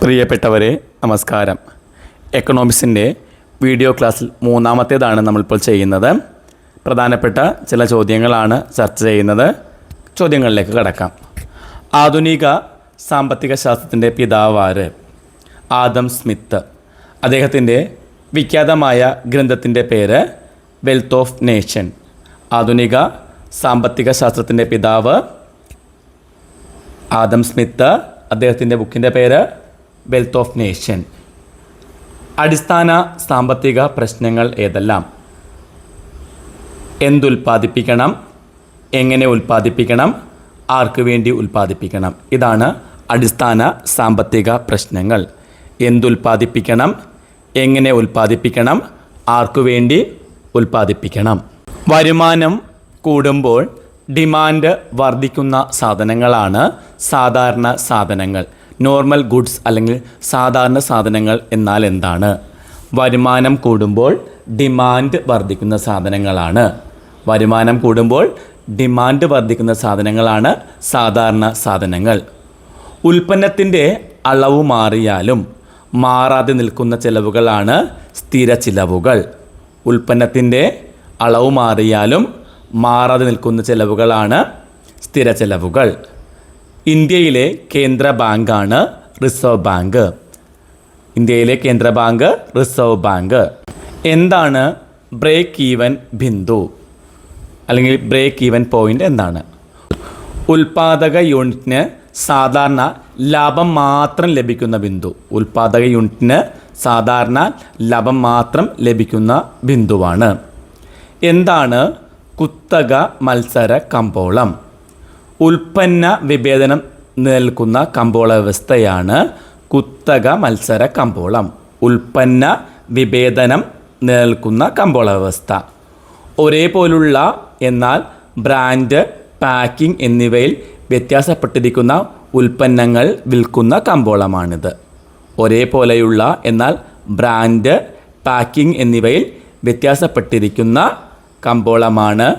പ്രിയപ്പെട്ടവരെ നമസ്കാരം. എക്കണോമിക്സിൻ്റെ വീഡിയോ ക്ലാസ്സിൽ മൂന്നാമത്തേതാണ് നമ്മളിപ്പോൾ ചെയ്യുന്നത്. പ്രധാനപ്പെട്ട ചില ചോദ്യങ്ങളാണ് ചർച്ച ചെയ്യുന്നത്. ചോദ്യങ്ങളിലേക്ക് കടക്കാം. ആധുനിക സാമ്പത്തിക ശാസ്ത്രത്തിൻ്റെ പിതാവാര്? ആദം സ്മിത്ത്. അദ്ദേഹത്തിൻ്റെ വിഖ്യാതമായ ഗ്രന്ഥത്തിൻ്റെ പേര് വെൽത്ത് ഓഫ് നേഷൻ. ആധുനിക സാമ്പത്തിക ശാസ്ത്രത്തിൻ്റെ പിതാവ് ആദം സ്മിത്ത്. അദ്ദേഹത്തിൻ്റെ ബുക്കിൻ്റെ പേര് വെൽത്ത് ഓഫ് നേഷൻ. അടിസ്ഥാന സാമ്പത്തിക പ്രശ്നങ്ങൾ ഏതെല്ലാം? എന്തുൽപ്പാദിപ്പിക്കണം, എങ്ങനെ ഉൽപ്പാദിപ്പിക്കണം, ആർക്ക് വേണ്ടി ഉൽപ്പാദിപ്പിക്കണം? ഇതാണ് അടിസ്ഥാന സാമ്പത്തിക പ്രശ്നങ്ങൾ. എന്തുൽപ്പാദിപ്പിക്കണം, എങ്ങനെ ഉൽപ്പാദിപ്പിക്കണം, ആർക്കു വേണ്ടി ഉൽപ്പാദിപ്പിക്കണം. വരുമാനം കൂടുമ്പോൾ ഡിമാൻഡ് വർദ്ധിക്കുന്ന സാധനങ്ങളാണ് സാധാരണ സാധനങ്ങൾ. നോർമൽ ഗുഡ്സ് അല്ലെങ്കിൽ സാധാരണ സാധനങ്ങൾ എന്നാൽ എന്താണ്? വരുമാനം കൂടുമ്പോൾ ഡിമാൻഡ് വർദ്ധിക്കുന്ന സാധനങ്ങളാണ്. വരുമാനം കൂടുമ്പോൾ ഡിമാൻഡ് വർദ്ധിക്കുന്ന സാധനങ്ങളാണ് സാധാരണ സാധനങ്ങൾ. ഉൽപ്പന്നത്തിൻ്റെ അളവ് മാറിയാലും മാറാതെ നിൽക്കുന്ന ചിലവുകളാണ് സ്ഥിര ചിലവുകൾ. ഉൽപ്പന്നത്തിൻ്റെ അളവ് മാറിയാലും മാറാതെ നിൽക്കുന്ന ചിലവുകളാണ് സ്ഥിര ചിലവുകൾ. ഇന്ത്യയിലെ കേന്ദ്ര ബാങ്കാണ് റിസർവ് ബാങ്ക്. ഇന്ത്യയിലെ കേന്ദ്ര ബാങ്ക് റിസർവ് ബാങ്ക്. എന്താണ് ബ്രേക്ക് ഈവൻ ബിന്ദു അല്ലെങ്കിൽ ബ്രേക്ക് ഈവൻ പോയിൻ്റ് എന്താണ്? ഉൽപ്പാദക യൂണിറ്റിന് സാധാരണ ലാഭം മാത്രം ലഭിക്കുന്ന ബിന്ദു. ഉൽപ്പാദക യൂണിറ്റിന് സാധാരണ ലാഭം മാത്രം ലഭിക്കുന്ന ബിന്ദുവാണ്. എന്താണ് കുത്തക മത്സര കമ്പോളം? ഉൽപ്പന്ന വിഭേദനം നിലനിൽക്കുന്ന കമ്പോള വ്യവസ്ഥയാണ് കുത്തക മത്സര കമ്പോളം. ഉൽപ്പന്ന വിഭേദനം നിലനിൽക്കുന്ന കമ്പോള വ്യവസ്ഥ. ഒരേപോലുള്ള എന്നാൽ ബ്രാൻഡ്, പാക്കിംഗ് എന്നിവയിൽ വ്യത്യാസപ്പെട്ടിരിക്കുന്ന ഉൽപ്പന്നങ്ങൾ വിൽക്കുന്ന കമ്പോളമാണിത്. ഒരേപോലെയുള്ള എന്നാൽ ബ്രാൻഡ്, പാക്കിംഗ് എന്നിവയിൽ വ്യത്യാസപ്പെട്ടിരിക്കുന്ന കമ്പോളമാണ്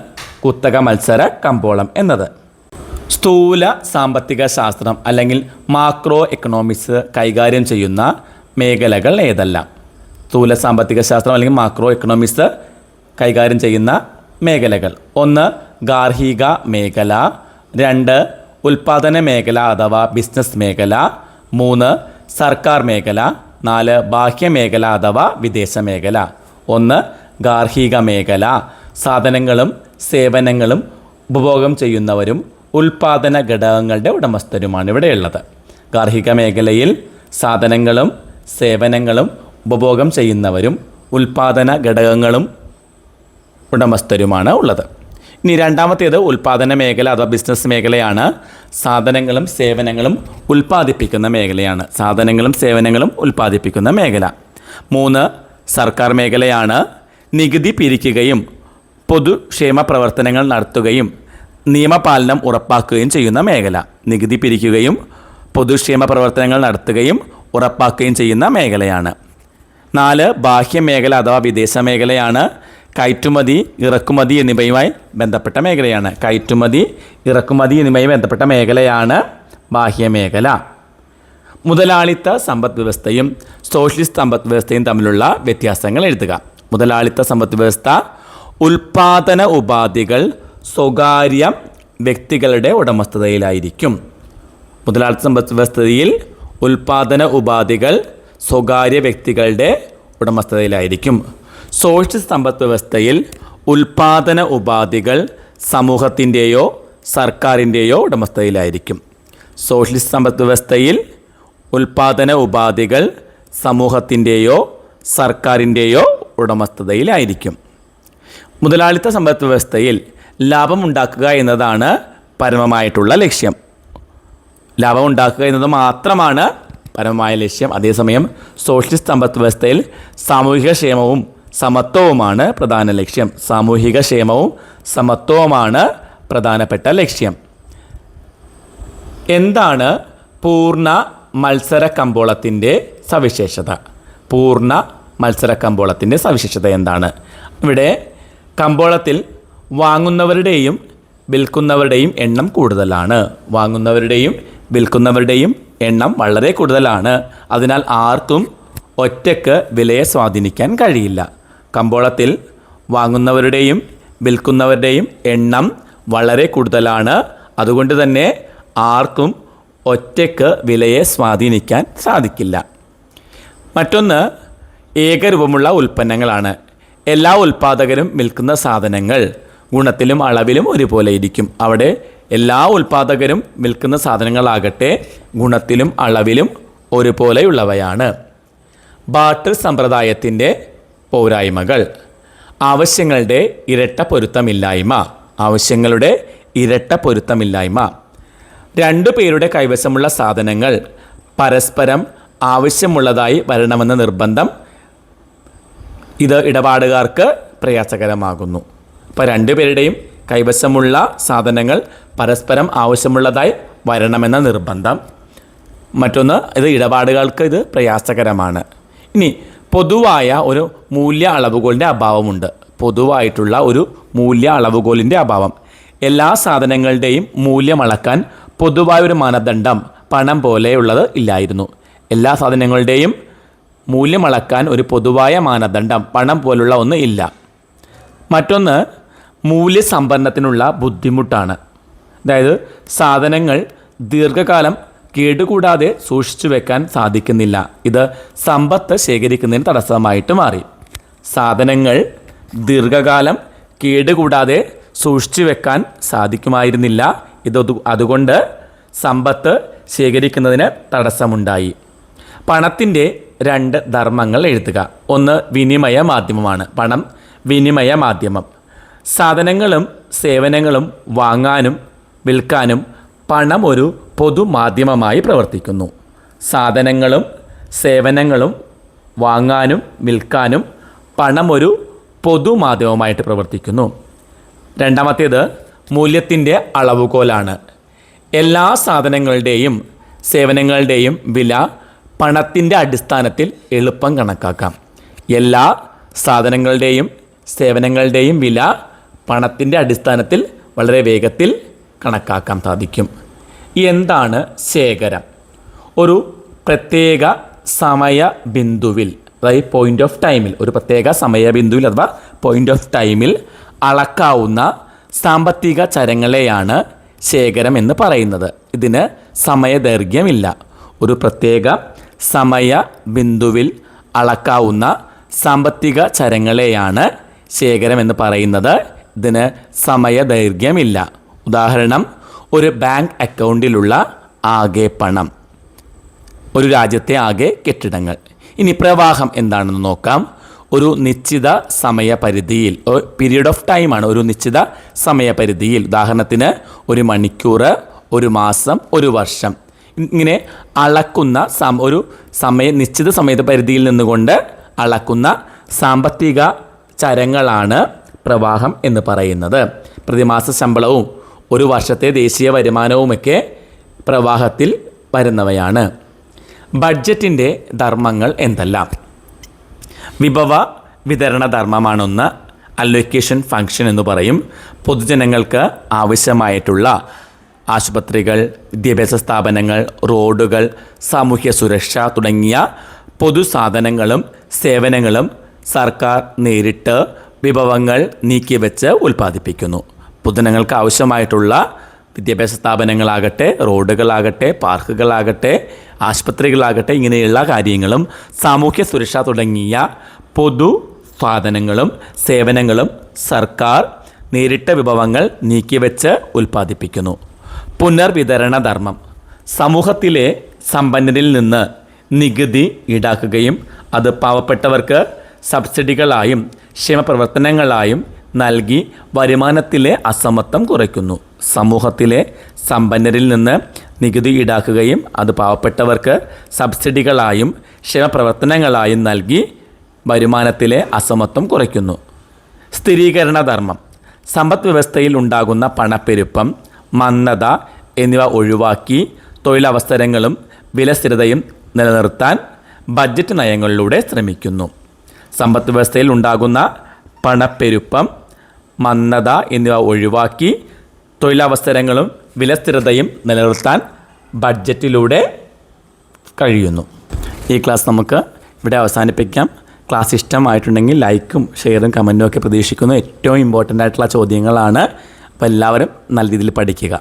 കുത്തക മത്സര കമ്പോളം എന്നത്. സ്ഥൂല സാമ്പത്തിക ശാസ്ത്രം അല്ലെങ്കിൽ മാക്രോ എക്കണോമിക്സ് കൈകാര്യം ചെയ്യുന്ന മേഖലകൾ ഏതെല്ലാം? സ്ഥൂല സാമ്പത്തിക ശാസ്ത്രം അല്ലെങ്കിൽ മാക്രോ എക്കണോമിക്സ് കൈകാര്യം ചെയ്യുന്ന മേഖലകൾ: 1 ഗാർഹിക മേഖല, 2 ഉൽപ്പാദന മേഖല അഥവാ ബിസിനസ് മേഖല, 3 സർക്കാർ മേഖല, 4 ബാഹ്യ മേഖല അഥവാ വിദേശ മേഖല. 1 ഗാർഹിക മേഖല. സാധനങ്ങളും സേവനങ്ങളും ഉപഭോഗം ചെയ്യുന്നവരും ഉൽപ്പാദന ഘടകങ്ങളുടെ ഉടമസ്ഥരുമാണ് ഇവിടെയുള്ളത്. ഗാർഹിക മേഖലയിൽ സാധനങ്ങളും സേവനങ്ങളും ഉപഭോഗം ചെയ്യുന്നവരും ഉൽപ്പാദന ഘടകങ്ങളും ഉടമസ്ഥരുമാണ് ഉള്ളത്. ഇനി രണ്ടാമത്തേത് ഉൽപ്പാദന മേഖല അഥവാ ബിസിനസ് മേഖലയാണ്. സാധനങ്ങളും സേവനങ്ങളും ഉൽപ്പാദിപ്പിക്കുന്ന മേഖലയാണ്. സാധനങ്ങളും സേവനങ്ങളും ഉൽപ്പാദിപ്പിക്കുന്ന മേഖല. 3 സർക്കാർ മേഖലയാണ്. നികുതി പിരിക്കുകയും പൊതുക്ഷേമ പ്രവർത്തനങ്ങൾ നടത്തുകയും നിയമപാലനം ഉറപ്പാക്കുകയും ചെയ്യുന്ന മേഖല. നികുതി പിരിക്കുകയും പൊതുക്ഷേമ പ്രവർത്തനങ്ങൾ നടത്തുകയും ഉറപ്പാക്കുകയും ചെയ്യുന്ന മേഖലയാണ്. 4 ബാഹ്യ മേഖല അഥവാ വിദേശ മേഖലയാണ്. കയറ്റുമതി, ഇറക്കുമതി എന്നിവയുമായി ബന്ധപ്പെട്ട മേഖലയാണ്. കയറ്റുമതി, ഇറക്കുമതി എന്നിവയുമായി ബന്ധപ്പെട്ട മേഖലയാണ് ബാഹ്യമേഖല. മുതലാളിത്ത സമ്പദ് വ്യവസ്ഥയും സോഷ്യലിസ്റ്റ് സമ്പദ് വ്യവസ്ഥയും തമ്മിലുള്ള വ്യത്യാസങ്ങൾ എഴുതുക. മുതലാളിത്ത സമ്പദ് വ്യവസ്ഥ ഉൽപ്പാദന ഉപാധികൾ സ്വകാര്യ വ്യക്തികളുടെ ഉടമസ്ഥതയിലായിരിക്കും. മുതലാളിത്ത സമ്പദ് വ്യവസ്ഥയിൽ ഉൽപ്പാദന ഉപാധികൾ സ്വകാര്യ വ്യക്തികളുടെ ഉടമസ്ഥതയിലായിരിക്കും. സോഷ്യലിസ്റ്റ് സമ്പദ് വ്യവസ്ഥയിൽ ഉൽപ്പാദന ഉപാധികൾ സമൂഹത്തിൻ്റെയോ സർക്കാരിൻ്റെയോ ഉടമസ്ഥതയിലായിരിക്കും. സോഷ്യലിസ്റ്റ് സമ്പദ് വ്യവസ്ഥയിൽ ഉൽപ്പാദന ഉപാധികൾ സമൂഹത്തിൻ്റെയോ സർക്കാരിൻ്റെയോ ഉടമസ്ഥതയിലായിരിക്കും. മുതലാളിത്ത സമ്പദ് വ്യവസ്ഥയിൽ ലാഭമുണ്ടാക്കുക എന്നതാണ് പരമമായിട്ടുള്ള ലക്ഷ്യം. ലാഭമുണ്ടാക്കുക എന്നത് മാത്രമാണ് പരമമായ ലക്ഷ്യം. അതേസമയം സോഷ്യലിസ്റ്റ് സമ്പദ് വ്യവസ്ഥയിൽ സാമൂഹിക ക്ഷേമവും സമത്വവുമാണ് പ്രധാന ലക്ഷ്യം. സാമൂഹിക ക്ഷേമവും സമത്വവുമാണ് പ്രധാനപ്പെട്ട ലക്ഷ്യം. എന്താണ് പൂർണ്ണ മത്സര കമ്പോളത്തിൻ്റെ സവിശേഷത? പൂർണ്ണ മത്സര കമ്പോളത്തിൻ്റെ സവിശേഷത എന്താണ്? ഇവിടെ കമ്പോളത്തിൽ വാങ്ങുന്നവരുടെയും വിൽക്കുന്നവരുടെയും എണ്ണം കൂടുതലാണ്. വാങ്ങുന്നവരുടെയും വിൽക്കുന്നവരുടെയും എണ്ണം വളരെ കൂടുതലാണ്. അതിനാൽ ആർക്കും ഒറ്റയ്ക്ക് വിലയെ സ്വാധീനിക്കാൻ കഴിയില്ല. കമ്പോളത്തിൽ വാങ്ങുന്നവരുടെയും വിൽക്കുന്നവരുടെയും എണ്ണം വളരെ കൂടുതലാണ്. അതുകൊണ്ട് തന്നെ ആർക്കും ഒറ്റയ്ക്ക് വിലയെ സ്വാധീനിക്കാൻ സാധിക്കില്ല. മറ്റൊന്ന് ഏകരൂപമുള്ള ഉൽപ്പന്നങ്ങളാണ്. എല്ലാ ഉൽപ്പാദകരും വിൽക്കുന്ന സാധനങ്ങൾ ഗുണത്തിലും അളവിലും ഒരുപോലെ ഇരിക്കും. അവിടെ എല്ലാ ഉൽപ്പാദകരും വിൽക്കുന്ന സാധനങ്ങളാകട്ടെ ഗുണത്തിലും അളവിലും ഒരുപോലെയുള്ളവയാണ്. ബാർട്ടർ സമ്പ്രദായത്തിൻ്റെ പോരായ്മകൾ. ആവശ്യങ്ങളുടെ ഇരട്ട പൊരുത്തമില്ലായ്മ. രണ്ടു പേരുടെ കൈവശമുള്ള സാധനങ്ങൾ പരസ്പരം ആവശ്യമുള്ളതായി വരണമെന്ന നിർബന്ധം ഇത് ഇടപാടുകാർക്ക് പ്രയാസകരമാകുന്നു. അപ്പോൾ രണ്ടുപേരുടെയും കൈവശമുള്ള സാധനങ്ങൾ പരസ്പരം ആവശ്യമുള്ളതായി വരണമെന്ന നിർബന്ധം. മറ്റൊന്ന്, ഇത് ഇടപാടുകാർക്ക് ഇത് പ്രയാസകരമാണ്. ഇനി പൊതുവായ ഒരു മൂല്യ അളവുകോലിൻ്റെ അഭാവമുണ്ട്. പൊതുവായിട്ടുള്ള ഒരു മൂല്യ അളവുകോലിൻ്റെ അഭാവം. എല്ലാ സാധനങ്ങളുടെയും മൂല്യം അളക്കാൻ പൊതുവായൊരു മാനദണ്ഡം പണം പോലെയുള്ളത് ഇല്ലായിരുന്നു. എല്ലാ സാധനങ്ങളുടെയും മൂല്യം അളക്കാൻ ഒരു പൊതുവായ മാനദണ്ഡം പണം പോലുള്ള ഒന്ന് ഇല്ല. മറ്റൊന്ന്, മൂല്യസംഭരണത്തിനുള്ള ബുദ്ധിമുട്ടാണ്. അതായത് സാധനങ്ങൾ ദീർഘകാലം കേടുകൂടാതെ സൂക്ഷിച്ചു വെക്കാൻ സാധിക്കുന്നില്ല. ഇത് സമ്പത്ത് ശേഖരിക്കുന്നതിന് തടസ്സമായിട്ട് മാറി. സാധനങ്ങൾ ദീർഘകാലം കേടുകൂടാതെ സൂക്ഷിച്ചു വെക്കാൻ സാധിക്കുമായിരുന്നില്ല. അതുകൊണ്ട് സമ്പത്ത് ശേഖരിക്കുന്നതിന് തടസ്സമുണ്ടായി. പണത്തിൻ്റെ രണ്ട് ധർമ്മങ്ങൾ എഴുതുക. ഒന്ന് വിനിമയ മാധ്യമമാണ്. പണം വിനിമയ മാധ്യമം. സാധനങ്ങളും സേവനങ്ങളും വാങ്ങാനും വിൽക്കാനും പണം ഒരു പൊതുമാധ്യമമായി പ്രവർത്തിക്കുന്നു. സാധനങ്ങളും സേവനങ്ങളും വാങ്ങാനും വിൽക്കാനും പണം ഒരു പൊതുമാധ്യമമായിട്ട് പ്രവർത്തിക്കുന്നു. രണ്ടാമത്തേത് മൂല്യത്തിൻ്റെ അളവുകോലാണ്. എല്ലാ സാധനങ്ങളുടെയും സേവനങ്ങളുടെയും വില പണത്തിൻ്റെ അടിസ്ഥാനത്തിൽ എളുപ്പം കണക്കാക്കാം. എല്ലാ സാധനങ്ങളുടെയും സേവനങ്ങളുടെയും വില പണത്തിൻ്റെ അടിസ്ഥാനത്തിൽ വളരെ വേഗത്തിൽ കണക്കാക്കാൻ സാധിക്കും. എന്താണ് ശേഖരം? ഒരു പ്രത്യേക സമയബിന്ദുവിൽ, അതായത് പോയിൻ്റ് ഓഫ് ടൈമിൽ, ഒരു പ്രത്യേക സമയബിന്ദുവിൽ അഥവാ പോയിൻ്റ് ഓഫ് ടൈമിൽ അളക്കാവുന്ന സാമ്പത്തിക ചരങ്ങളെയാണ് ശേഖരം എന്ന് പറയുന്നത്. ഇതിന് സമയദൈർഘ്യമില്ല. ഒരു പ്രത്യേക സമയബിന്ദുവിൽ അളക്കാവുന്ന സാമ്പത്തിക ചരങ്ങളെയാണ് ശേഖരം എന്ന് പറയുന്നത്. ഇതിന് സമയദൈർഘ്യമില്ല. ഉദാഹരണം, ഒരു ബാങ്ക് അക്കൗണ്ടിലുള്ള ആകെ പണം, ഒരു രാജ്യത്തെ ആകെ കെട്ടിടങ്ങൾ. ഇനി പ്രവാഹം എന്താണെന്ന് നോക്കാം. ഒരു നിശ്ചിത സമയപരിധിയിൽ, പീരീഡ് ഓഫ് ടൈമാണ്, ഒരു നിശ്ചിത സമയപരിധിയിൽ, ഉദാഹരണത്തിന് ഒരു മണിക്കൂർ, ഒരു മാസം, ഒരു വർഷം, ഇങ്ങനെ അളക്കുന്ന ഒരു നിശ്ചിത സമയപരിധിയിൽ നിന്നുകൊണ്ട് അളക്കുന്ന സാമ്പത്തിക ചരങ്ങളാണ് പ്രവാഹം എന്ന് പറയുന്നത്. പ്രതിമാസ ശമ്പളവും ഒരു വർഷത്തെ ദേശീയ വരുമാനവുമൊക്കെ പ്രവാഹത്തിൽ വരുന്നവയാണ്. ബഡ്ജറ്റിൻ്റെ ധർമ്മങ്ങൾ എന്തെല്ലാം? വിഭവ വിതരണ ധർമ്മമാണൊന്ന്. അലൊക്കേഷൻ ഫംഗ്ഷൻ എന്ന് പറയും. പൊതുജനങ്ങൾക്ക് ആവശ്യമായിട്ടുള്ള ആശുപത്രികൾ, വിദ്യാഭ്യാസ സ്ഥാപനങ്ങൾ, റോഡുകൾ, സാമൂഹ്യ സുരക്ഷ തുടങ്ങിയ പൊതുസാധനങ്ങളും സേവനങ്ങളും സർക്കാർ നേരിട്ട് വിഭവങ്ങൾ നീക്കിവെച്ച് ഉൽപ്പാദിപ്പിക്കുന്നു. പൊതുജനങ്ങൾക്ക് ആവശ്യമായിട്ടുള്ള വിദ്യാഭ്യാസ സ്ഥാപനങ്ങളാകട്ടെ, റോഡുകളാകട്ടെ, പാർക്കുകളാകട്ടെ, ആശുപത്രികളാകട്ടെ, ഇങ്ങനെയുള്ള കാര്യങ്ങളും സാമൂഹ്യ സുരക്ഷ തുടങ്ങിയ പൊതു സാധനങ്ങളും സേവനങ്ങളും സർക്കാർ നേരിട്ട വിഭവങ്ങൾ നീക്കിവെച്ച് ഉൽപ്പാദിപ്പിക്കുന്നു. പുനർവിതരണ ധർമ്മം. സമൂഹത്തിലെ സമ്പന്നരിൽ നിന്ന് നികുതി ഈടാക്കുകയും അത് പാവപ്പെട്ടവർക്ക് സബ്സിഡികളായും ക്ഷേമപ്രവർത്തനങ്ങളായും നൽകി വരുമാനത്തിലെ അസമത്വം കുറയ്ക്കുന്നു. സമൂഹത്തിലെ സമ്പന്നരിൽ നിന്ന് നികുതി ഈടാക്കുകയും അത് പാവപ്പെട്ടവർക്ക് സബ്സിഡികളായും ക്ഷേമപ്രവർത്തനങ്ങളായും നൽകി വരുമാനത്തിലെ അസമത്വം കുറയ്ക്കുന്നു. സ്ഥിരീകരണ ധർമ്മം. സമ്പദ് വ്യവസ്ഥയിൽ ഉണ്ടാകുന്ന പണപ്പെരുപ്പം, മന്ദത എന്നിവ ഒഴിവാക്കി തൊഴിലവസരങ്ങളും വിലസ്ഥിരതയും നിലനിർത്താൻ ബഡ്ജറ്റ് നയങ്ങളിലൂടെ ശ്രമിക്കുന്നു. സമ്പദ് വ്യവസ്ഥയിൽ ഉണ്ടാകുന്ന പണപ്പെരുപ്പം, മന്ദത എന്നിവ ഒഴിവാക്കി തൊഴിലവസരങ്ങളും വിലസ്ഥിരതയും നിലനിർത്താൻ ബഡ്ജറ്റിലൂടെ കഴിയുന്നു. ഈ ക്ലാസ് നമുക്ക് ഇവിടെ അവസാനിപ്പിക്കാം. ക്ലാസ് ഇഷ്ടമായിട്ടുണ്ടെങ്കിൽ ലൈക്കും ഷെയറും കമൻറ്റും ഒക്കെ പ്രതീക്ഷിക്കുന്നു. ഏറ്റവും ഇമ്പോർട്ടൻ്റ് ആയിട്ടുള്ള ചോദ്യങ്ങളാണ്. അപ്പോൾ എല്ലാവരും നല്ല രീതിയിൽ പഠിക്കുക.